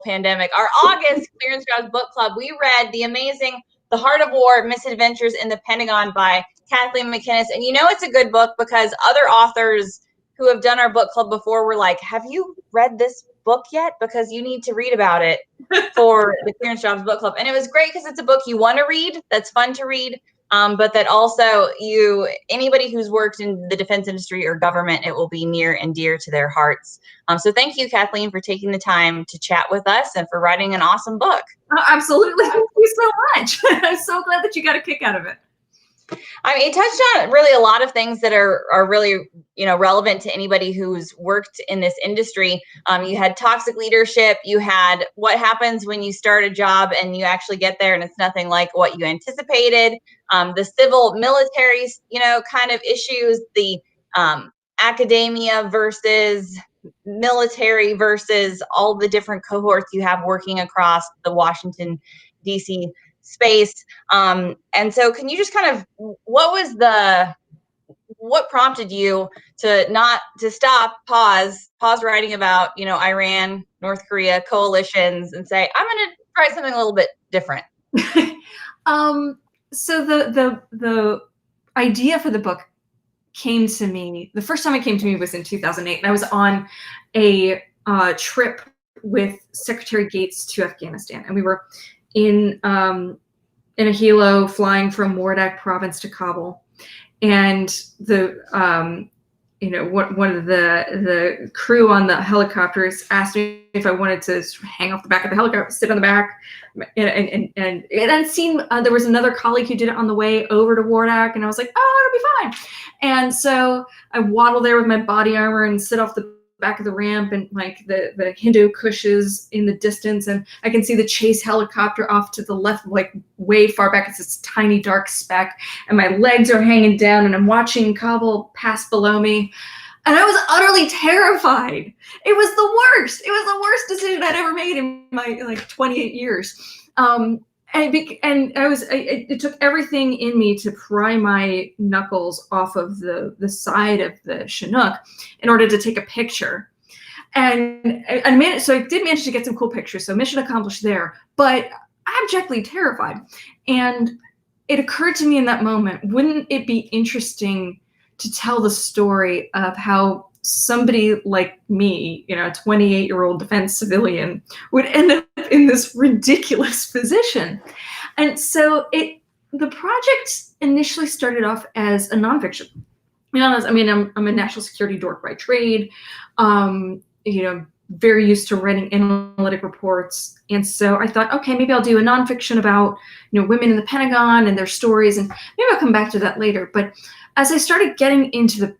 pandemic. Our August Clearance Jobs Book Club, we read the amazing The Heart of War, Misadventures in the Pentagon by Kathleen McInnes. And you know it's a good book because other authors who have done our book club before were like, have you read this book yet? Because you need to read about it for the Clearance Jobs Book Club. And it was great because it's a book you want to read, that's fun to read, but that also anybody who's worked in the defense industry or government, it will be near and dear to their hearts. So thank you, Kathleen, for taking the time to chat with us and for writing an awesome book. Oh, absolutely. Thank you so much. I'm so glad that you got a kick out of it. I mean, it touched on really a lot of things that are really, relevant to anybody who's worked in this industry. You had toxic leadership. You had what happens when you start a job and you actually get there and it's nothing like what you anticipated. The civil military, kind of issues, the academia versus military versus all the different cohorts you have working across the Washington, D.C. space. And so can you just kind of, what prompted you to stop, pause writing about, Iran, North Korea, coalitions, and say, I'm going to try something a little bit different? So the idea for the book came to me, the first time it came to me was in 2008, and I was on a trip with Secretary Gates to Afghanistan, and we were in a helo flying from Wardak province to Kabul, and the one of the crew on the helicopters asked me if I wanted to hang off the back of the helicopter, sit on the back, and I'd seen there was another colleague who did it on the way over to Wardak, and I was like, oh, it'll be fine. And so I waddle there with my body armor and sit off the back of the ramp, and like the Hindu Kushes in the distance, and I can see the chase helicopter off to the left, like way far back. It's this tiny dark speck, and my legs are hanging down, and I'm watching Kabul pass below me, and I was utterly terrified. It was the worst. It was the worst decision I'd ever made in my 28 years. It took everything in me to pry my knuckles off of the side of the Chinook in order to take a picture. And so I did manage to get some cool pictures. So mission accomplished there, but abjectly terrified. And it occurred to me in that moment, wouldn't it be interesting to tell the story of how somebody like me, a 28-year-old defense civilian, would end up in this ridiculous position? And so the project initially started off as a nonfiction. I'm a national security dork by trade, very used to writing analytic reports. And so I thought, okay, maybe I'll do a nonfiction about, women in the Pentagon and their stories, and maybe I'll come back to that later. But as I started getting into the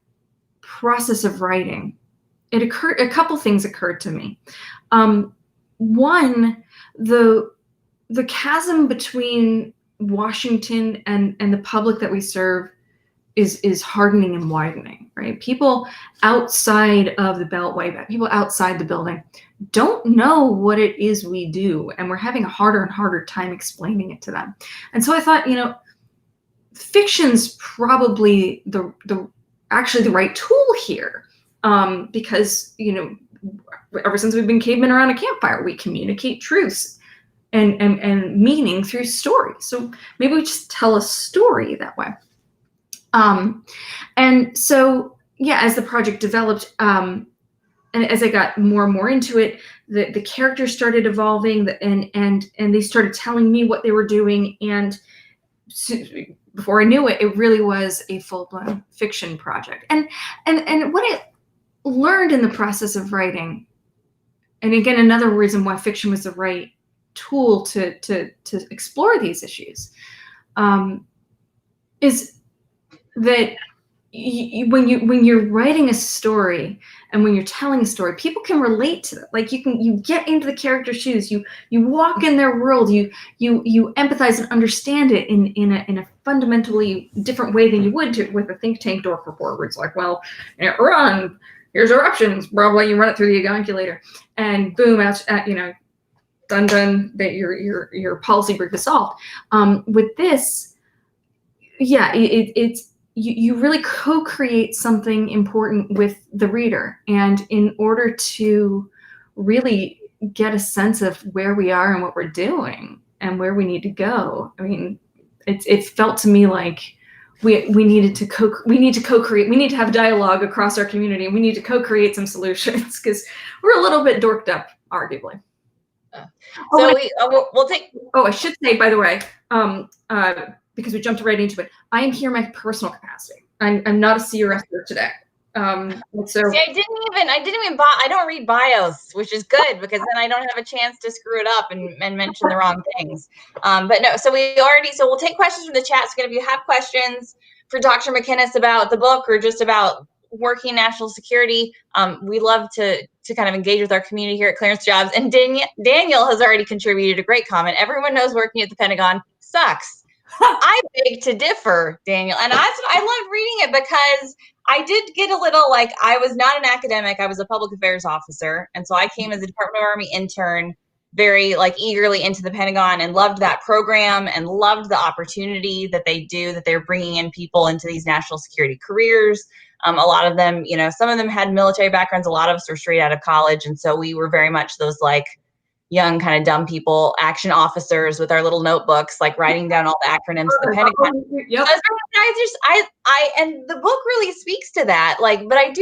process of writing, a couple things occurred to me. One, the chasm between Washington and the public that we serve is hardening and widening, right? People outside of the Beltway, people outside the building, don't know what it is we do, and we're having a harder and harder time explaining it to them. And so I thought, fiction's probably actually the right tool here, because ever since we've been cavemen around a campfire, we communicate truths and meaning through story. So maybe we just tell a story that way. And so, as the project developed, and as I got more and more into it, the characters started evolving, and they started telling me what they were doing. And before I knew it, it really was a full-blown fiction project. And what I learned in the process of writing, and again, another reason why fiction was the right tool to explore these issues, is that when you're writing a story and when you're telling a story, people can relate to it. Like you get into the character's shoes, you walk in their world, you empathize and understand it in a fundamentally different way than you would with a think tank dork report, where it's like, well, run, here's our options, blah blah. You run it through the enunciator, and boom, done, that your policy brief is solved. With this, it's you really co-create something important with the reader, and in order to really get a sense of where we are and what we're doing and where we need to go. I mean, it felt to me like we need to co-create. We need to have dialogue across our community, and we need to co-create some solutions because we're a little bit dorked up, arguably. So we'll take. Oh, I should say, by the way, because we jumped right into it, I am here in my personal capacity. I'm not a CRSer today. So See, I didn't even I don't read bios, which is good because then I don't have a chance to screw it up and mention the wrong things. But no, so we'll take questions from the chat. So if you have questions for Dr. McInnes about the book or just about working national security, we love to kind of engage with our community here at Clearance Jobs. And Daniel has already contributed a great comment. Everyone knows working at the Pentagon sucks. I beg to differ, Daniel. And I loved reading it because I did get a little, like, I was not an academic. I was a public affairs officer. And so I came as a Department of Army intern very, like, eagerly into the Pentagon and loved that program and loved the opportunity that they're bringing in people into these national security careers. A lot of them, some of them had military backgrounds. A lot of us were straight out of college. And so we were very much those, like, young kind of dumb people, action officers with our little notebooks, like writing down all the acronyms of the Pentagon. Yep. And the book really speaks to that. Like, but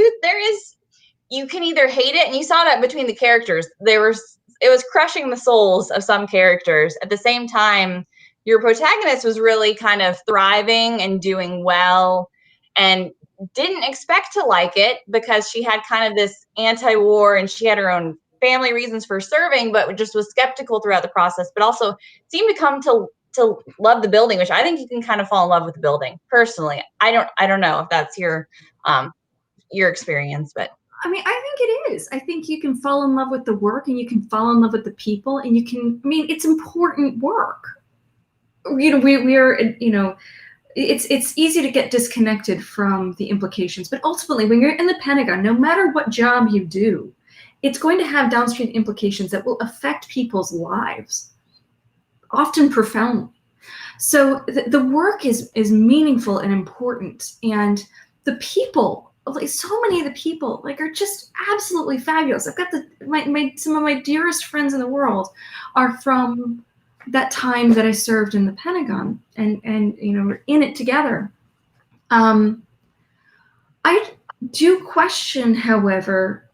you can either hate it, and you saw that between the characters. It was crushing the souls of some characters. At the same time, your protagonist was really kind of thriving and doing well and didn't expect to like it because she had kind of this anti-war and she had her own family reasons for serving, but just was skeptical throughout the process, but also seemed to come to love the building, which I think you can kind of fall in love with the building. Personally, I don't know if that's your experience, but I mean, I think it is. I think you can fall in love with the work, and you can fall in love with the people, and it's important work. We are, it's easy to get disconnected from the implications, but ultimately when you're in the Pentagon, no matter what job you do, it's going to have downstream implications that will affect people's lives, often profoundly. So the work is meaningful and important, and the people, like so many of the people, like are just absolutely fabulous. I've got some of my dearest friends in the world are from that time that I served in the Pentagon, and we're in it together. I do question, however,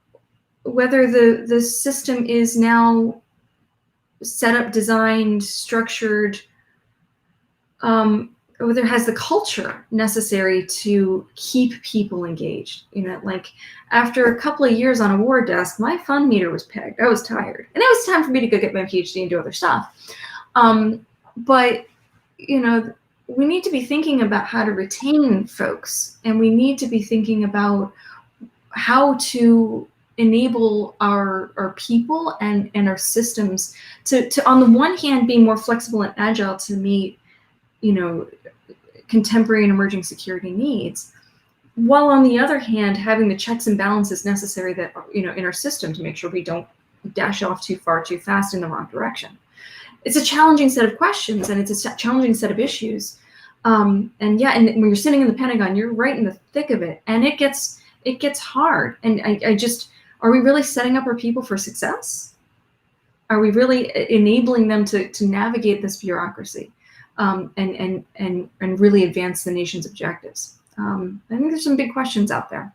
whether the system is now set up, designed, structured, whether it has the culture necessary to keep people engaged. Like after a couple of years on a war desk, my fun meter was pegged. I was tired, and it was time for me to go get my PhD and do other stuff. But we need to be thinking about how to retain folks, and we need to be thinking about how to enable our people and our systems to on the one hand be more flexible and agile to meet contemporary and emerging security needs, while on the other hand having the checks and balances necessary that in our system to make sure we don't dash off too far too fast in the wrong direction. It's a challenging set of questions, and it's a challenging set of issues. And when you're sitting in the Pentagon, you're right in the thick of it, and it gets hard. And are we really setting up our people for success? Are we really enabling them to navigate this bureaucracy and really advance the nation's objectives? I think there's some big questions out there.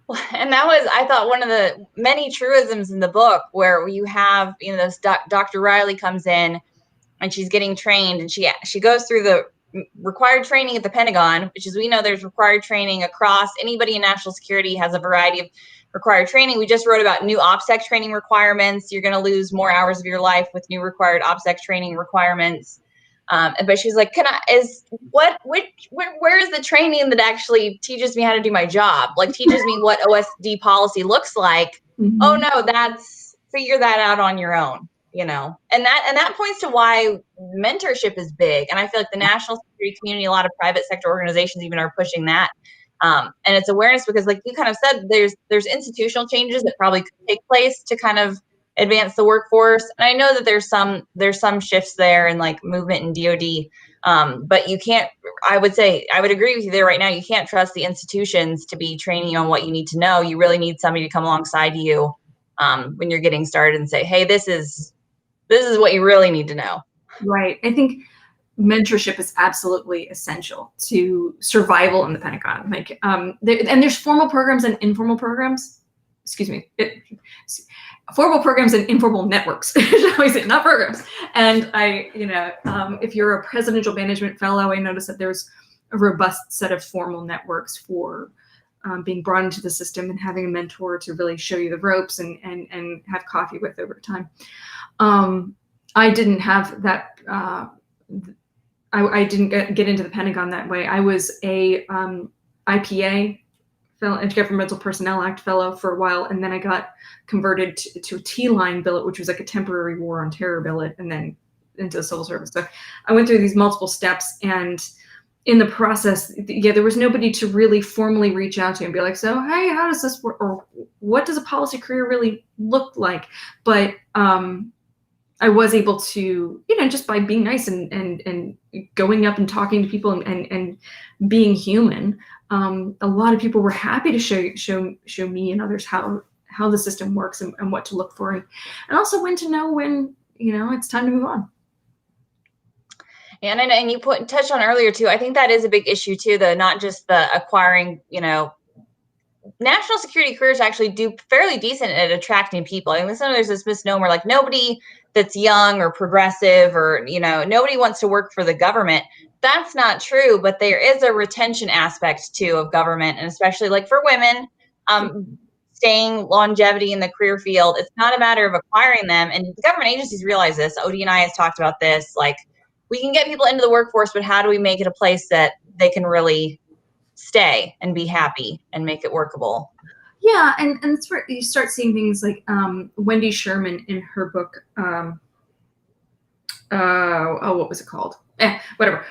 Well, and that was, I thought, one of the many truisms in the book where you have, this Dr. Riley comes in and she's getting trained, and she goes through the required training at the Pentagon, which is, we know there's required training across. Anybody in national security has a variety of required training. We just wrote about new OPSEC training requirements. You're going to lose more hours of your life with new required OPSEC training requirements. But she's like, where is the training that actually teaches me how to do my job? Like teaches me what OSD policy looks like. Mm-hmm. Oh no, figure that out on your own, and that points to why mentorship is big. And I feel like the national security community, a lot of private sector organizations even are pushing that. And it's awareness because, like you kind of said, there's institutional changes that probably could take place to kind of advance the workforce. And I know that there's some shifts there in like movement in DoD, but you can't. I would agree with you there right now. You can't trust the institutions to be training you on what you need to know. You really need somebody to come alongside you when you're getting started and say, hey, this is what you really need to know. Right. I think mentorship is absolutely essential to survival in the Pentagon. Like, and there's formal programs and informal programs. Excuse me. Formal programs and informal networks, shall we say, not programs. And if you're a presidential management fellow, I noticed that there's a robust set of formal networks for being brought into the system and having a mentor to really show you the ropes and have coffee with over time. I didn't have that. I didn't get into the Pentagon that way. I was a IPA, Intergovernmental Personnel Act fellow for a while, and then I got converted to a T-line billet, which was like a temporary war on terror billet, and then into the civil service. So I went through these multiple steps, and in the process, there was nobody to really formally reach out to and be like, so, hey, how does this work? Or what does a policy career really look like? But I was able to, just by being nice and going up and talking to people and being human, a lot of people were happy to show me and others how the system works and what to look for, and also when to know when, it's time to move on. And you touched on earlier too, I think that is a big issue too, not just the acquiring, national security careers actually do fairly decent at attracting people. I mean, there's this misnomer, like nobody that's young or progressive or, nobody wants to work for the government. That's not true, but there is a retention aspect too of government, and especially like for women, staying longevity in the career field. It's not a matter of acquiring them, and the government agencies realize this. OD and I has talked about this. Like, we can get people into the workforce, but how do we make it a place that they can really stay and be happy and make it workable? Yeah, and that's where you start seeing things like Wendy Sherman in her book. What was it called? Whatever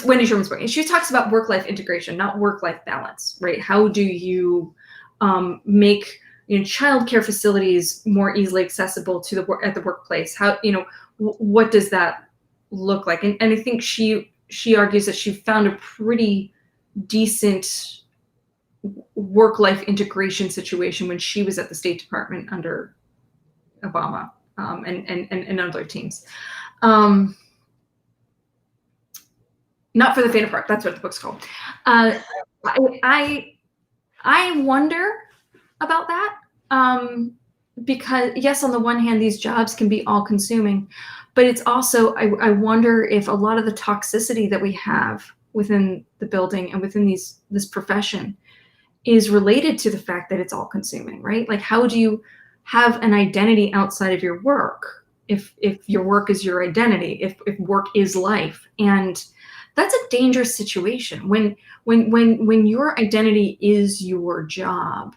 Wendy Sherman's book. And she talks about work-life integration, not work-life balance, right? How do you make childcare facilities more easily accessible to at the workplace? How what does that look like? And I think she argues that she found a pretty decent work-life integration situation when she was at the State Department under Obama and other teams. Not for the faint of heart. That's what the book's called. I wonder about that because yes, on the one hand, these jobs can be all-consuming, but it's also I wonder if a lot of the toxicity that we have within the building and within this profession is related to the fact that it's all-consuming, right? Like, how do you have an identity outside of your work if your work is your identity, if work is life? And that's a dangerous situation when your identity is your job.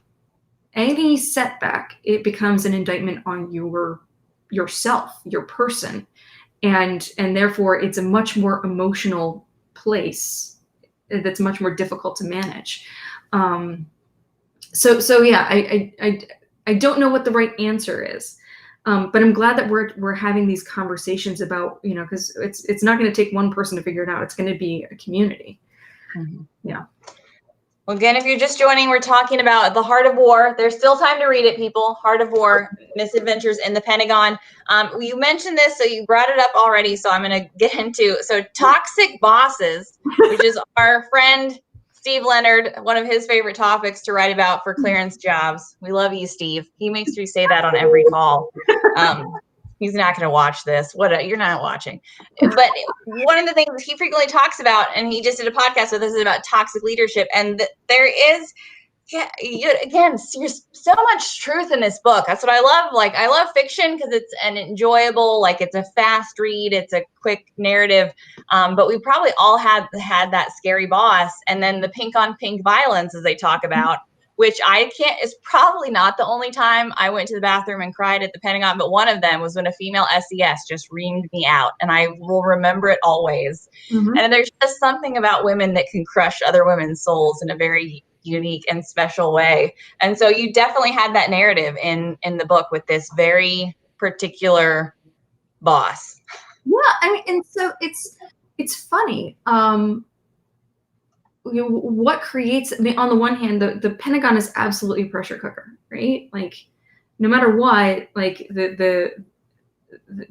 Any setback, it becomes an indictment on yourself, your person, and therefore it's a much more emotional place that's much more difficult to manage. So yeah, I don't know what the right answer is, but I'm glad that we're having these conversations about, because it's not going to take one person to figure it out. It's going to be a community. Mm-hmm. Yeah. Well, again, if you're just joining, we're talking about The Heart of War. There's still time to read it, people. Heart of War, Misadventures in the Pentagon. You mentioned this, so you brought it up already, so I'm going to get into so toxic bosses, which is our friend Steve Leonard, one of his favorite topics to write about for clearance jobs. We love you, Steve. He makes me say that on every call. He's not going to watch this. You're not watching. But one of the things he frequently talks about, and he just did a podcast with us, is about toxic leadership. And there is, again, there's so much truth in this book. That's what I love. Like, I love fiction because it's an enjoyable, like, it's a fast read. It's a quick narrative. But we probably all had that scary boss. And then the pink on pink violence, as they talk about, which is probably not the only time I went to the bathroom and cried at the Pentagon, but one of them was when a female SES just reamed me out, and I will remember it always. Mm-hmm. And there's just something about women that can crush other women's souls in a very unique and special way. And so you definitely had that narrative in the book with this very particular boss. Yeah, I mean, and so it's funny. What creates, on the one hand, the Pentagon is absolutely a pressure cooker, right? Like, no matter what, like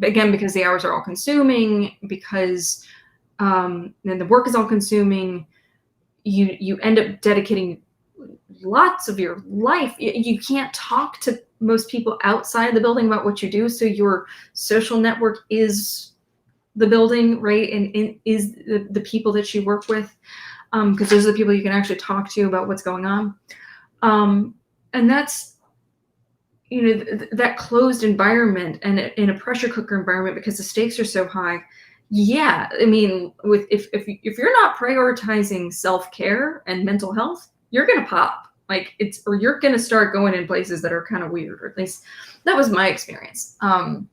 again, because the hours are all consuming, because then the work is all consuming, you end up dedicating lots of your life. You can't talk to most people outside of the building about what you do, so your social network is the building, right? And is the people that you work with, because those are the people you can actually talk to about what's going on. And that's, that closed environment, and in a pressure cooker environment, because the stakes are so high. Yeah, I mean, if you're not prioritizing self-care and mental health, you're gonna pop. Like or you're gonna start going in places that are kind of weird, or at least that was my experience. I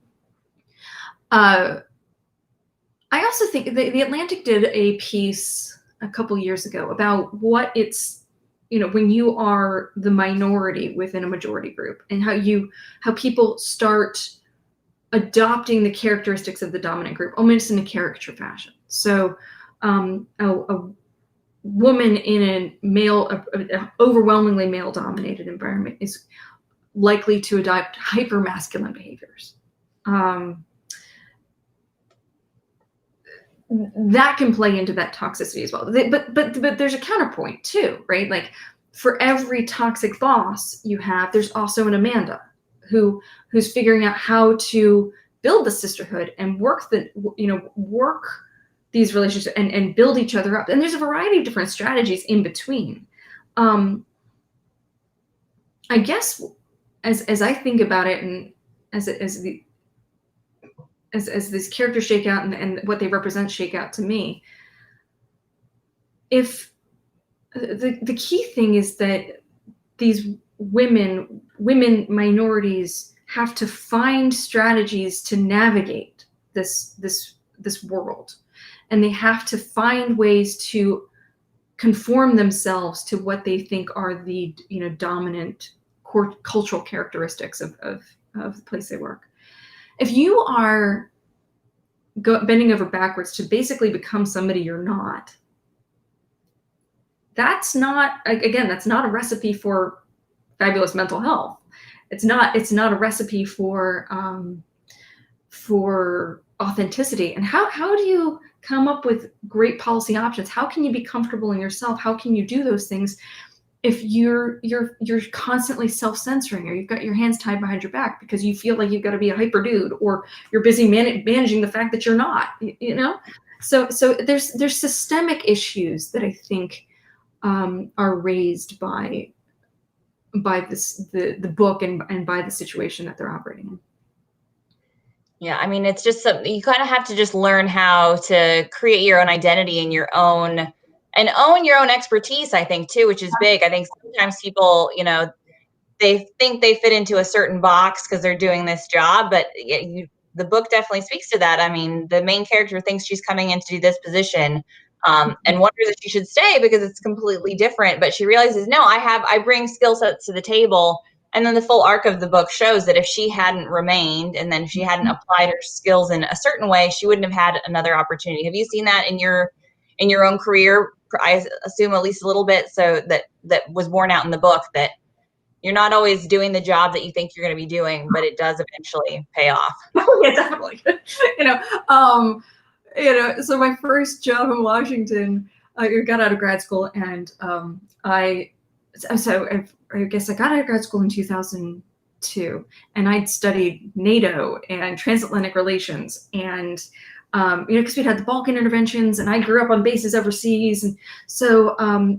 also think the Atlantic did a piece a couple years ago about what it's, when you are the minority within a majority group, and how people start adopting the characteristics of the dominant group, almost in a caricature fashion. So a woman in an overwhelmingly male-dominated environment is likely to adopt hyper-masculine behaviors. That can play into that toxicity as well. But there's a counterpoint too, right? Like, for every toxic boss you have, there's also an Amanda who's figuring out how to build the sisterhood and work these relationships and build each other up. And there's a variety of different strategies in between. I guess as I think about it, and as these characters shake out and what they represent shake out to me, if the key thing is that these women minorities have to find strategies to navigate this world, and they have to find ways to conform themselves to what they think are the dominant cultural characteristics of the place they work. If you are bending over backwards to basically become somebody you're not, that's not a recipe for fabulous mental health. It's not a recipe for authenticity. And how do you come up with great policy options? How can you be comfortable in yourself? How can you do those things if you're constantly self-censoring, or you've got your hands tied behind your back because you feel like you've got to be a hyper dude, or you're busy managing the fact that you're not, So there's systemic issues that I think are raised by the book and by the situation that they're operating in. Yeah, I mean, it's just something you kind of have to just learn how to create your own identity and own your own expertise, I think, too, which is big. I think sometimes people, they think they fit into a certain box because they're doing this job, but the book definitely speaks to that. I mean, the main character thinks she's coming in to do this position, and wonders if she should stay because it's completely different. But she realizes, no, I bring skill sets to the table. And then the full arc of the book shows that if she hadn't remained, and then if she hadn't applied her skills in a certain way, she wouldn't have had another opportunity. Have you seen that in your own career? I assume at least a little bit. So that was borne out in the book, that you're not always doing the job that you think you're going to be doing, but it does eventually pay off. Yeah, definitely. So my first job in Washington, I got out of grad school, and I guess I got out of grad school in 2002, and I'd studied NATO and transatlantic relations, and because we'd had the Balkan interventions, and I grew up on bases overseas, and so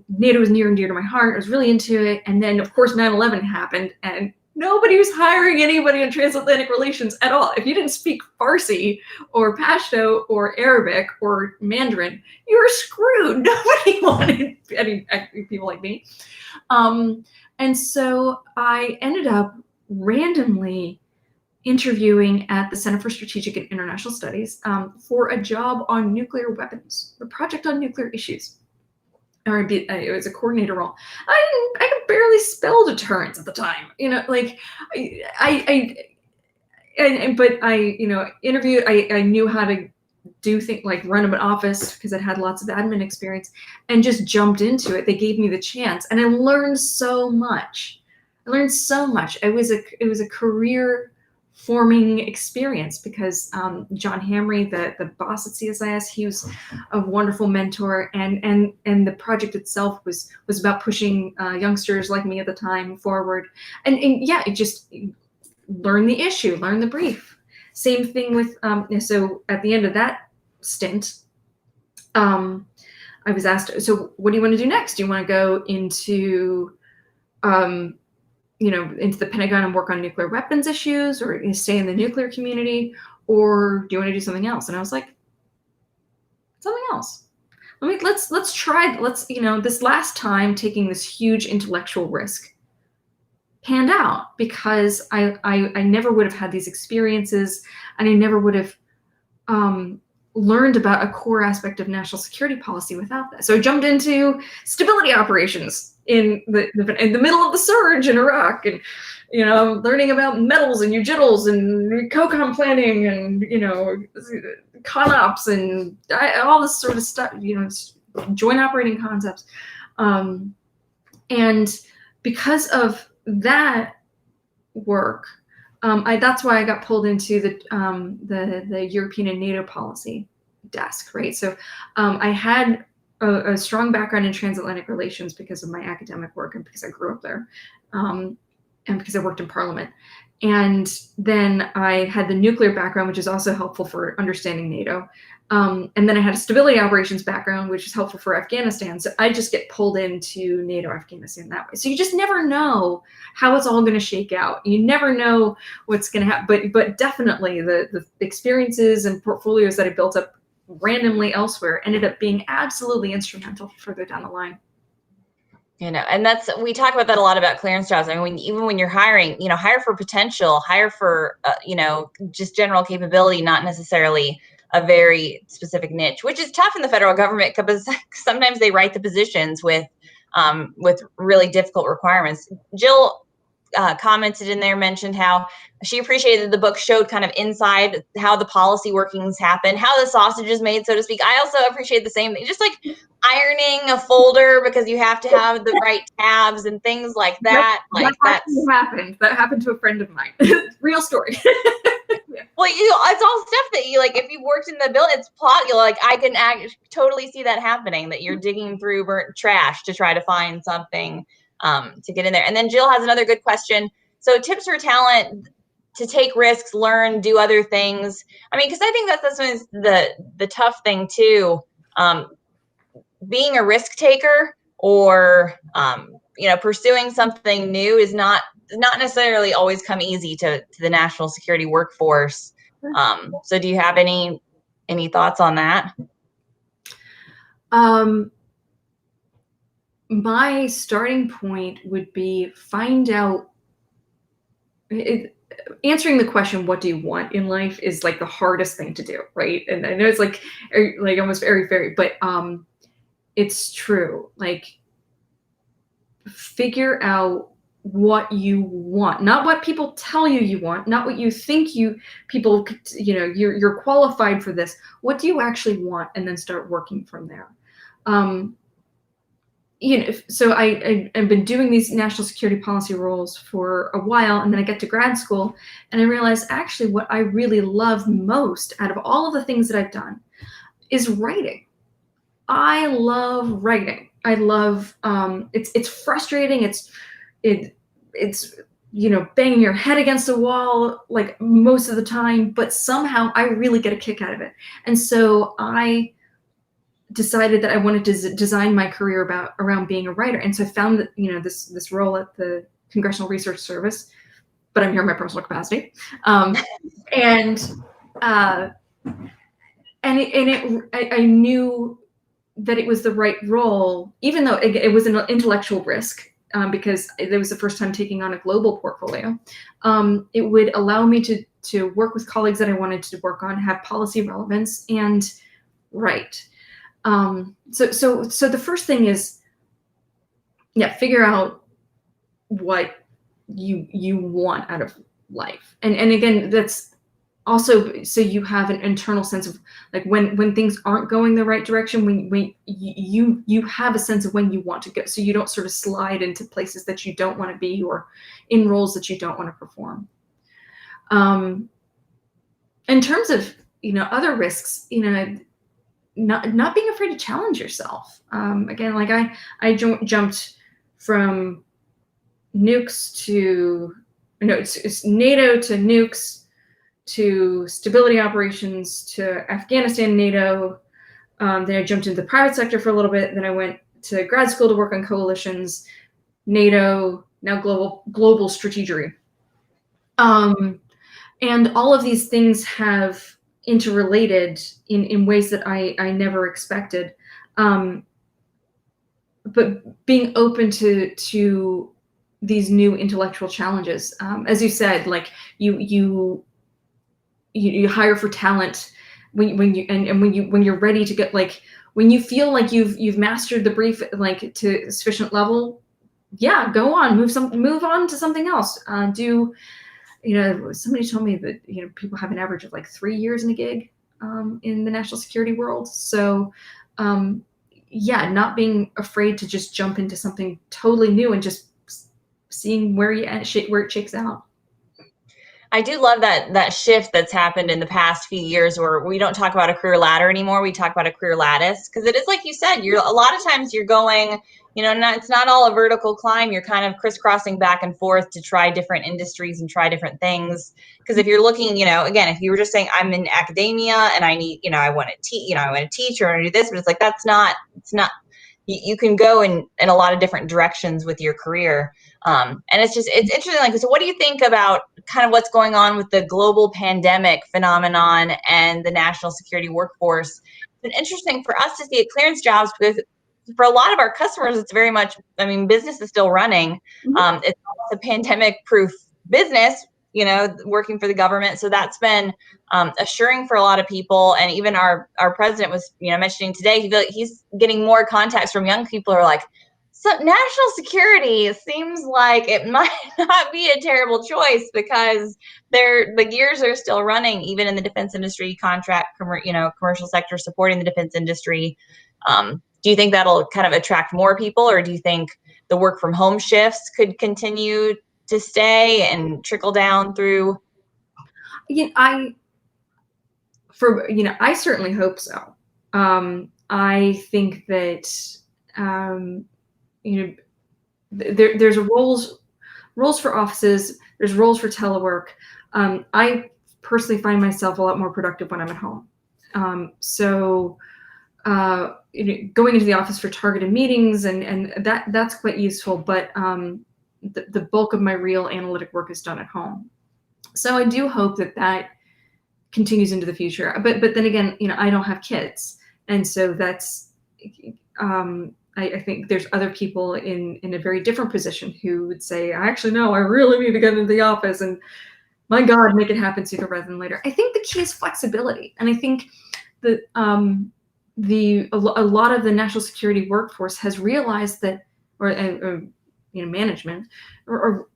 NATO was near and dear to my heart. I was really into it, and then of course 9/11 happened, and nobody was hiring anybody in transatlantic relations at all. If you didn't speak Farsi or Pashto or Arabic or Mandarin, you were screwed. Nobody wanted any people like me. And so I ended up randomly interviewing at the Center for Strategic and International Studies for a job on nuclear weapons, a project on nuclear issues. It was a coordinator role. I could barely spell deterrence at the time, but I interviewed. I knew how to do things like run an office because I'd had lots of admin experience, and just jumped into it. They gave me the chance, and I learned so much I learned so much. It was a career forming experience because John Hamry, the boss at CSIS, he was a wonderful mentor, and the project itself was about pushing youngsters like me at the time forward, and yeah, it just learn the issue, learn the brief. Same thing with so at the end of that stint, I was asked, so what do you want to do next? Do you want to go into into the Pentagon and work on nuclear weapons issues, or stay in the nuclear community, or do you want to do something else? And I was like, something else. Let's try. This last time taking this huge intellectual risk panned out because I never would have had these experiences, and I never would have learned about a core aspect of national security policy without that. So I jumped into stability operations in the middle of the surge in Iraq, and learning about metals and UJITLs and COCOM planning and CONOPS and all this sort of stuff, joint operating concepts, and because of that work, that's why I got pulled into the European and NATO policy desk, right? So I had a strong background in transatlantic relations because of my academic work and because I grew up there, and because I worked in Parliament. And then I had the nuclear background, which is also helpful for understanding NATO. And then I had a stability operations background, which is helpful for Afghanistan. So I just get pulled into NATO Afghanistan that way. So you just never know how it's all going to shake out. You never know what's going to happen. But definitely the experiences and portfolios that I built up randomly elsewhere ended up being absolutely instrumental further down the line. And we talk about that a lot about clearance jobs. I mean, even when you're hiring, hire for potential, hire for, just general capability, not necessarily a very specific niche, which is tough in the federal government because sometimes they write the positions with really difficult requirements. Jill commented in there, mentioned how she appreciated the book showed kind of inside how the policy workings happen, how the sausage is made, so to speak. I also appreciate the same thing, just like ironing a folder because you have to have the right tabs and things like that. That happened to a friend of mine. Real story. Well, it's all stuff that you like. If you worked in the bill, it's plot. I can totally see that happening. That you're digging through burnt trash to try to find something to get in there. And then Jill has another good question. So, tips for talent to take risks, learn, do other things. I mean, because I think that's the tough thing too. Being a risk taker or pursuing something new is not necessarily always come easy to the national security workforce. So do you have any thoughts on that? My starting point would be find out answering the question, what do you want in life, is like the hardest thing to do, right? And I know it's like almost very, very, but it's true. Like, figure out what you want, not what people tell you want, not what you think you're qualified for this. What do you actually want? And then start working from there. So I've been doing these national security policy roles for a while, and then I get to grad school and I realize actually what I really love most out of all of the things that I've done is writing. I love writing. I love it's frustrating. It's banging your head against a wall like most of the time, but somehow I really get a kick out of it. And so I decided that I wanted to design my career around being a writer. And so I found that this role at the Congressional Research Service, but I'm here in my personal capacity, I knew that it was the right role, even though it was an intellectual risk, because it was the first time taking on a global portfolio. It would allow me to work with colleagues that I wanted to work on, have policy relevance, and write. So the first thing is, figure out what you want out of life. And again, that's also, so you have an internal sense of like when things aren't going the right direction, when you have a sense of when you want to go, so you don't sort of slide into places that you don't want to be or in roles that you don't want to perform. In terms of, you know, other risks, you know, not being afraid to challenge yourself. Again, like I jumped from nukes to, no, it's NATO to nukes to stability operations to Afghanistan, NATO. Then I jumped into the private sector for a little bit. Then I went to grad school to work on coalitions, NATO, now global strategery. And all of these things have interrelated in ways that I never expected. But being open to these new intellectual challenges, as you said, like you hire for talent when you're ready to get, like, when you feel like you've mastered the brief, like, to a sufficient level, yeah, go on, move on to something else. You know, somebody told me that, you know, people have an average of like 3 years in a gig in the national security world. So yeah, not being afraid to just jump into something totally new and just seeing where it shakes out. I do love that shift that's happened in the past few years, where we don't talk about a career ladder anymore. We talk about a career lattice, because it is like you said, you're a lot of times you're going, you know, it's not all a vertical climb. You're kind of crisscrossing back and forth to try different industries and try different things. Because if you're looking, you know, again, if you were just saying I'm in academia and I need, you know, I want to teach, you know, I want to teach or I want to do this, but it's like it's not. You can go in a lot of different directions with your career. And it's interesting. Like, so what do you think about kind of what's going on with the global pandemic phenomenon and the national security workforce? It's been interesting for us to see at Clearance Jobs, because for a lot of our customers, it's very much, I mean, business is still running. Mm-hmm. It's almost a pandemic proof business, you know, working for the government. So that's been assuring for a lot of people. And even our president was, you know, mentioning today, he's getting more contacts from young people who are like, so national security seems like it might not be a terrible choice, because the gears are still running, even in the defense industry, commercial sector supporting the defense industry. Do you think that'll kind of attract more people, or do you think the work from home shifts could continue to stay and trickle down through? Yeah, I certainly hope so. I think that you know, there's roles for offices, there's roles for telework. I personally find myself a lot more productive when I'm at home. So you know, going into the office for targeted meetings and that's quite useful, but the bulk of my real analytic work is done at home. So I do hope that continues into the future. But then again, you know, I don't have kids, and so that's I think there's other people in a very different position who would say, actually, no, I really need to get into the office, and my God, make it happen sooner rather than later. I think the key is flexibility, and I think that a lot of the national security workforce has realized that, or you know, management, or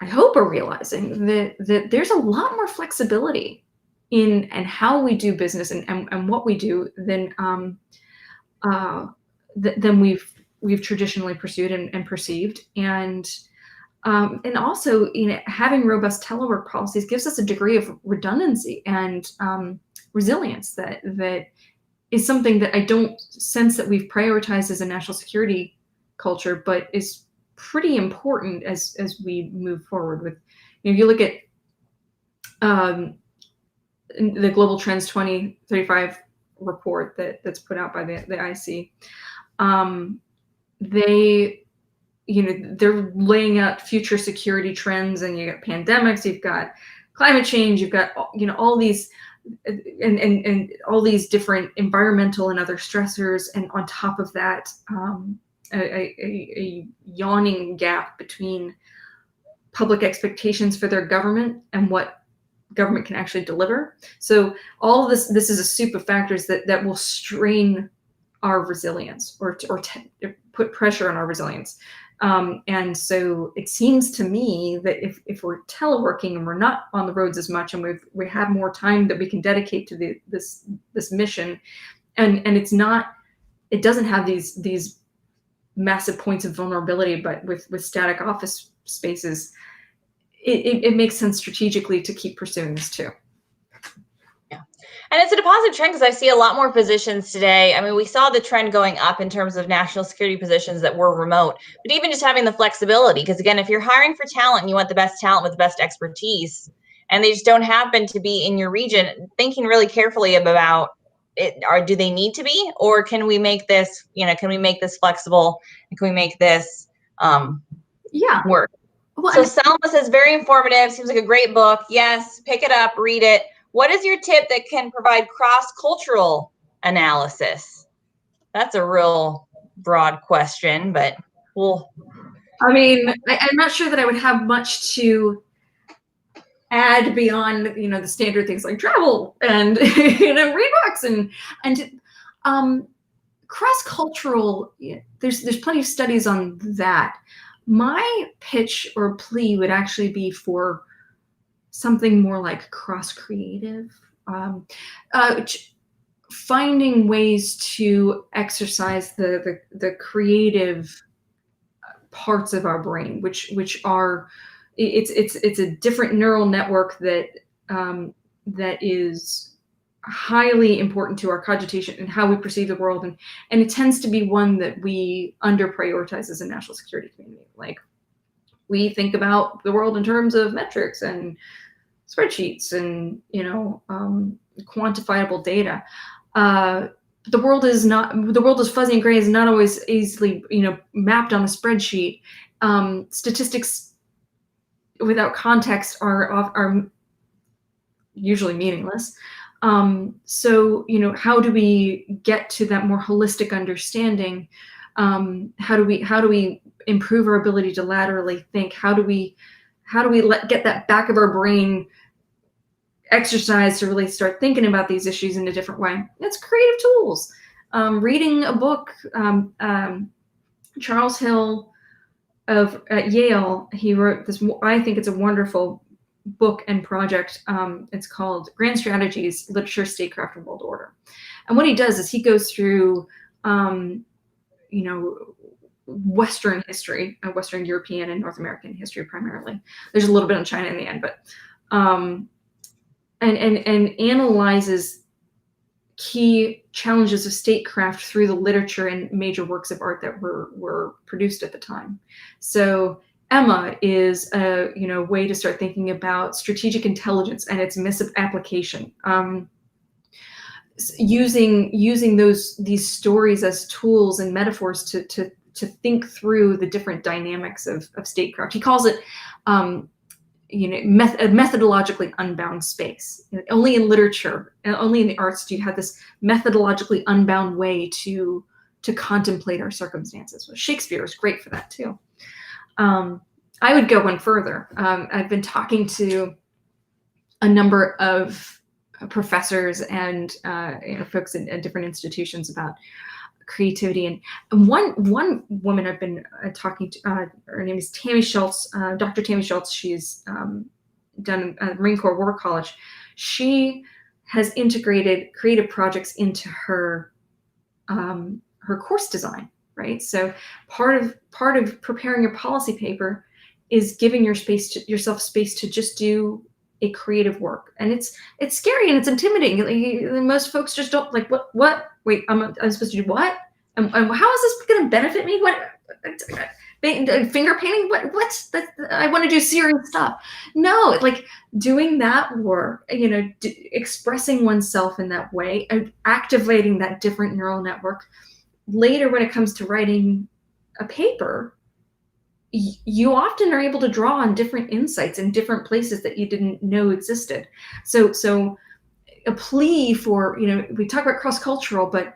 I hope are realizing that there's a lot more flexibility in and how we do business and what we do than we've traditionally pursued and perceived. And also, you know, having robust telework policies gives us a degree of redundancy and resilience that is something that I don't sense that we've prioritized as a national security culture, but is pretty important as we move forward with, you know, if you look at the Global Trends 2035 report that's put out by the IC, they're laying out future security trends, and you got pandemics, you've got climate change, you've got, you know, all these and all these different environmental and other stressors, and on top of that, a yawning gap between public expectations for their government and what government can actually deliver. So all of this is a soup of factors that will strain our resilience or put pressure on our resilience. And so it seems to me that if we're teleworking and we're not on the roads as much, and we have more time that we can dedicate to this mission, and it doesn't have these massive points of vulnerability, but with static office spaces, it makes sense strategically to keep pursuing this too. And it's a positive trend because I see a lot more positions today. I mean, we saw the trend going up in terms of national security positions that were remote, but even just having the flexibility, because again, if you're hiring for talent and you want the best talent with the best expertise, and they just don't happen to be in your region, thinking really carefully about it, or do they need to be, or can we make this, can we make this flexible, and can we make this work? Well, so Selma says, very informative, seems like a great book. Yes, pick it up, read it. What is your tip that can provide cross-cultural analysis? That's a real broad question, but I mean, I'm not sure that I would have much to add beyond, the standard things like travel and, read books and cross-cultural. There's plenty of studies on that. My pitch or plea would actually be for something more like cross-creative, finding ways to exercise the creative parts of our brain, which are it's a different neural network that is highly important to our cogitation and how we perceive the world, and it tends to be one that we under prioritize as a national security community. Like, we think about the world in terms of metrics and spreadsheets and quantifiable data. The world is fuzzy and gray, is not always easily mapped on a spreadsheet. Statistics without context are usually meaningless. So how do we get to that more holistic understanding? How do we improve our ability to laterally think? How do we get that back of our brain exercise to really start thinking about these issues in a different way? It's creative tools. Reading a book, Charles Hill at Yale, he wrote this, I think it's a wonderful book and project. It's called Grand Strategies, Literature, Statecraft, and World Order. And what he does is he goes through, Western history, Western European and North American history primarily. There's a little bit on China in the end, but and analyzes key challenges of statecraft through the literature and major works of art that were produced at the time. So Emma is a way to start thinking about strategic intelligence and its misapplication. Using these stories as tools and metaphors to think through the different dynamics of statecraft. He calls it a methodologically unbound space. Only in literature, only in the arts do you have this methodologically unbound way to contemplate our circumstances. Well, Shakespeare is great for that too. I would go one further. I've been talking to a number of professors and folks in different institutions about creativity, and one woman I've been talking to, her name is Tammy Schultz, Dr. Tammy Schultz. She's done Marine Corps War College. She has integrated creative projects into her course design, right? So part of preparing your policy paper is giving yourself space to just do a creative work, and it's scary and it's intimidating. Most folks just don't like what. Wait, I'm supposed to do what? And how is this going to benefit me? What? Finger painting? What's that? I want to do serious stuff. No, like doing that work, expressing oneself in that way, and activating that different neural network. Later, when it comes to writing a paper, you often are able to draw on different insights in different places that you didn't know existed. So a plea for, we talk about cross-cultural, but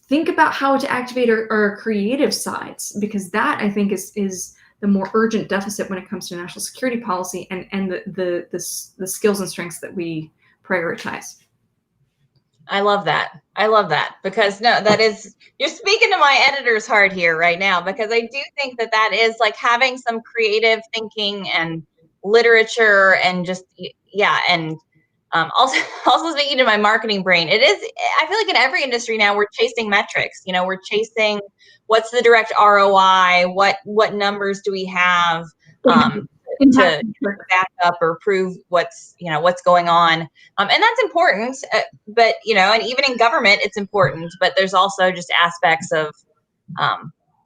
think about how to activate our creative sides, because that, I think, is the more urgent deficit when it comes to national security policy and the skills and strengths that we prioritize. I love that. I love that, because no, that is, you're speaking to my editor's heart here right now, because I do think that that is like having some creative thinking and literature and just, yeah. And also, also speaking to my marketing brain, it is, I feel like in every industry now we're chasing metrics, you know, we're chasing what's the direct ROI, what numbers do we have, to back up or prove what's, you know, what's going on. And that's important, but, you know, and even in government, it's important, but there's also just aspects of,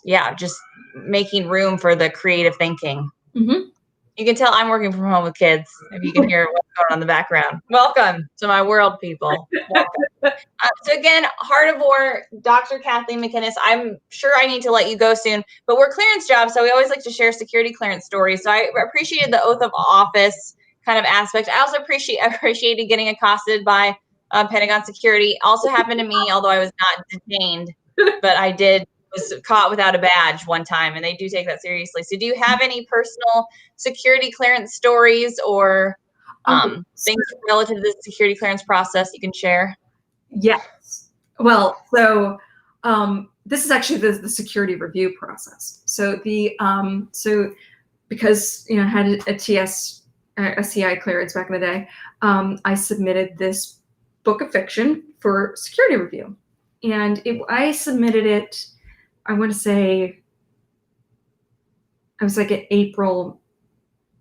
yeah, just making room for the creative thinking. Mm-hmm. You can tell I'm working from home with kids, if you can hear what's going on in the background. Welcome to my world, people. So again, Heart of War, Dr. Kathleen McInnes, I'm sure I need to let you go soon, but we're clearance jobs, so we always like to share security clearance stories. So I appreciated the oath of office kind of aspect. I also appreciated getting accosted by Pentagon security. Also happened to me, although I was not detained, but I was caught without a badge one time, and they do take that seriously. So do you have any personal security clearance stories or things relative to the security clearance process you can share? Yes. Well, so this is actually the security review process. So so because, you know, I had a CI clearance back in the day, I submitted this book of fiction for security review, and I submitted it, I want to say, I was like in April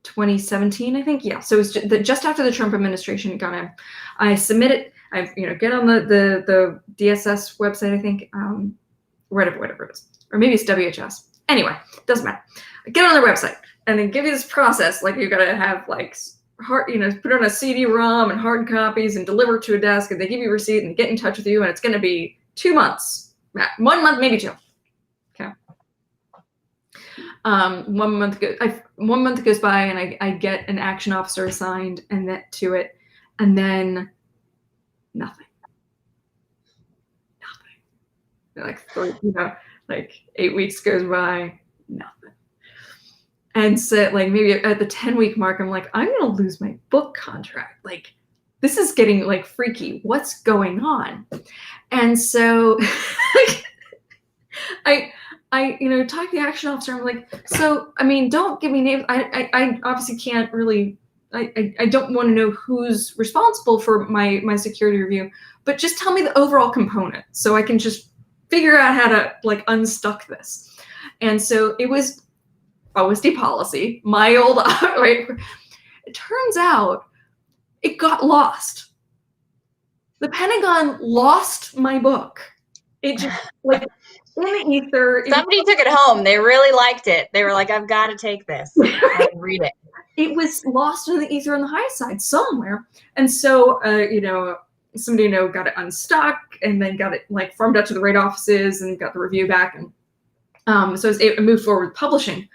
2017, I think. Yeah. So it was just after the Trump administration got in. I submitted. I get on the DSS website, I think, whatever it is, or maybe it's WHS. Anyway, doesn't matter. I get on their website, and they give you this process, like you gotta have like put on a CD-ROM and hard copies and deliver it to a desk, and they give you a receipt and get in touch with you, and it's gonna be 2 months, 1 month, maybe 2. Okay. 1 month goes by, and I get an action officer assigned and that to it, and then nothing. Like 8 weeks goes by, nothing. And so like maybe at the 10-week mark, I'm like, I'm gonna lose my book contract. Like, this is getting like freaky. What's going on? And so I talk to the action officer. I'm like, so I mean, don't give me names. I obviously can't really. I don't want to know who's responsible for my security review, but just tell me the overall component so I can just figure out how to like unstuck this. And so it was OSD policy, my old right. It turns out it got lost. The Pentagon lost my book. It just like in the ether. Somebody took it home. They really liked it. They were like, I've got to take this and read it. It was lost in the ether on the high side somewhere. And so, somebody got it unstuck and then got it like farmed out to the right offices and got the review back. And so it moved forward with publishing.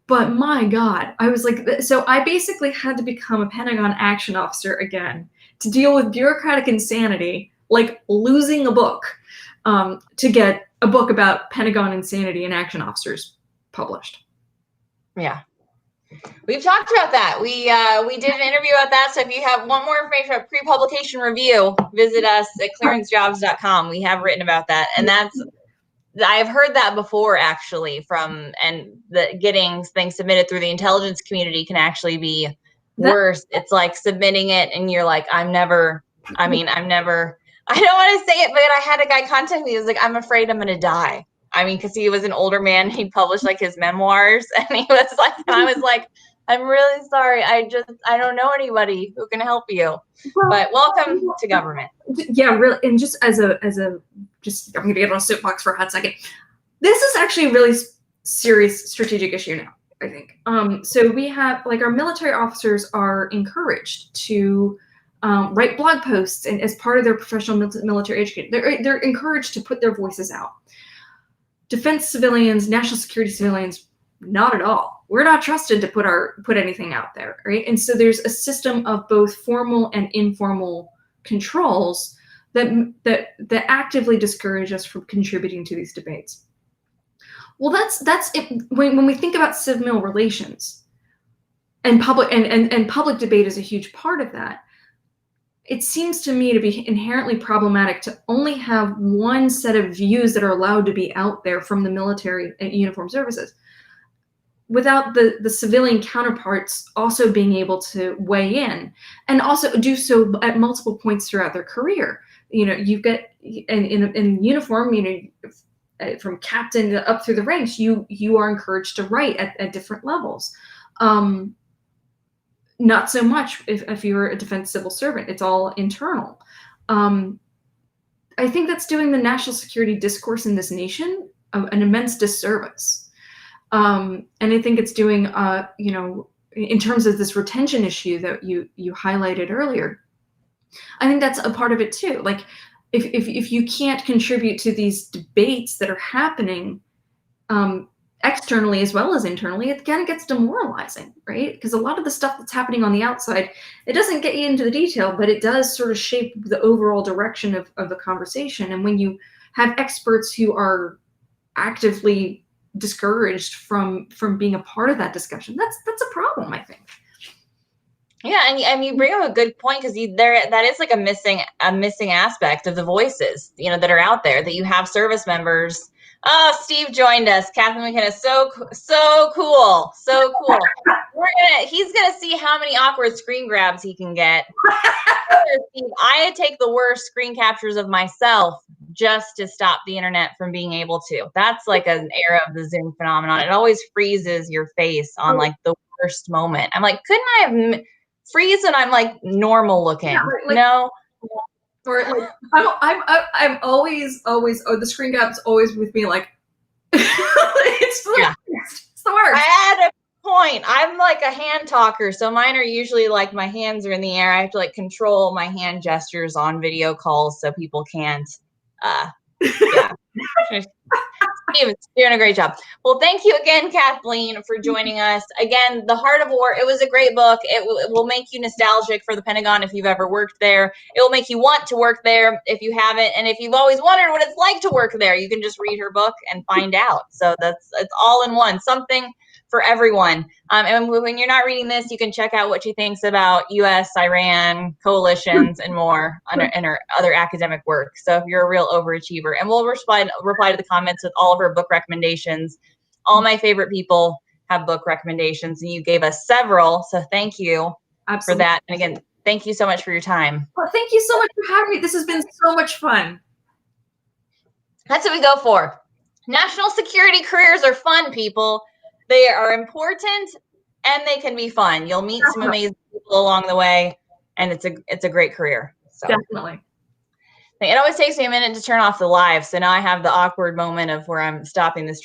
But my God, I was like, so I basically had to become a Pentagon action officer again to deal with bureaucratic insanity, like losing a book, to get a book about Pentagon insanity and action officers published. Yeah. We've talked about that. We did an interview about that. So if you want more information about pre-publication review, visit us at clearancejobs.com. We have written about that. And I've heard that before, actually, getting things submitted through the intelligence community can actually be worse. It's like submitting it and you're like, I don't want to say it, but I had a guy contact me. He was like, I'm afraid I'm going to die. I mean, because he was an older man. He published like his memoirs, and he was like, and I was like, I'm really sorry. I don't know anybody who can help you. But welcome to government. Yeah, really. And just I'm going to get on a soapbox for a hot second. This is actually a really serious strategic issue now, I think. So we have, like, our military officers are encouraged to write blog posts, and as part of their professional military education, they're encouraged to put their voices out. Defense civilians, national security civilians, not at all. We're not trusted to put anything out there, right? And so there's a system of both formal and informal controls that actively discourage us from contributing to these debates. Well, that's it. When we think about civil relations and public and public debate is a huge part of that. it seems to me to be inherently problematic to only have one set of views that are allowed to be out there from the military and uniformed services, without the civilian counterparts also being able to weigh in, and also do so at multiple points throughout their career. You know, you get in uniform, you know, from captain up through the ranks, you are encouraged to write at different levels. Not so much if you're a defense civil servant. It's all internal. I think that's doing the national security discourse in this nation an immense disservice. And I think it's doing, you know, in terms of this retention issue that you highlighted earlier, I think that's a part of it too. Like, if you can't contribute to these debates that are happening externally as well as internally, it kind of gets demoralizing, right? Because a lot of the stuff that's happening on the outside, it doesn't get you into the detail, but it does sort of shape the overall direction of the conversation. And when you have experts who are actively discouraged from being a part of that discussion, that's a problem, I think. Yeah, and you bring up a good point, because that is like a missing aspect of the voices, you know, that are out there, that you have service members. Oh, Steve joined us. Kathleen McKinnis, so cool, so cool. He's gonna see how many awkward screen grabs he can get. Steve, I take the worst screen captures of myself just to stop the internet from being able to. That's like an era of the Zoom phenomenon. It always freezes your face on like the worst moment. I'm like, couldn't I have freeze and I'm like normal looking? Yeah, like, no. Or like, I'm always the screen cap's always with me, like it's the worst. I had a point. I'm like a hand talker, so mine are usually like my hands are in the air. I have to like control my hand gestures on video calls so people can't. Yeah. Steve's doing a great job. Well, thank you again, Kathleen, for joining us. Again, The Heart of War, it was a great book. It will make you nostalgic for the Pentagon if you've ever worked there. It will make you want to work there if you haven't. And if you've always wondered what it's like to work there, you can just read her book and find out. So it's all in one, something for everyone. And when you're not reading this, you can check out what she thinks about U.S., Iran, coalitions, and more in her other academic work. So if you're a real overachiever, and we'll reply to the comments with all of her book recommendations. All my favorite people have book recommendations, and you gave us several. So thank you for that. And again, thank you so much for your time. Well, thank you so much for having me. This has been so much fun. That's what we go for. National security careers are fun, people. They are important, and they can be fun. You'll meet some amazing people along the way, and it's a great career. So. Definitely. It always takes me a minute to turn off the live, so now I have the awkward moment of where I'm stopping the stream.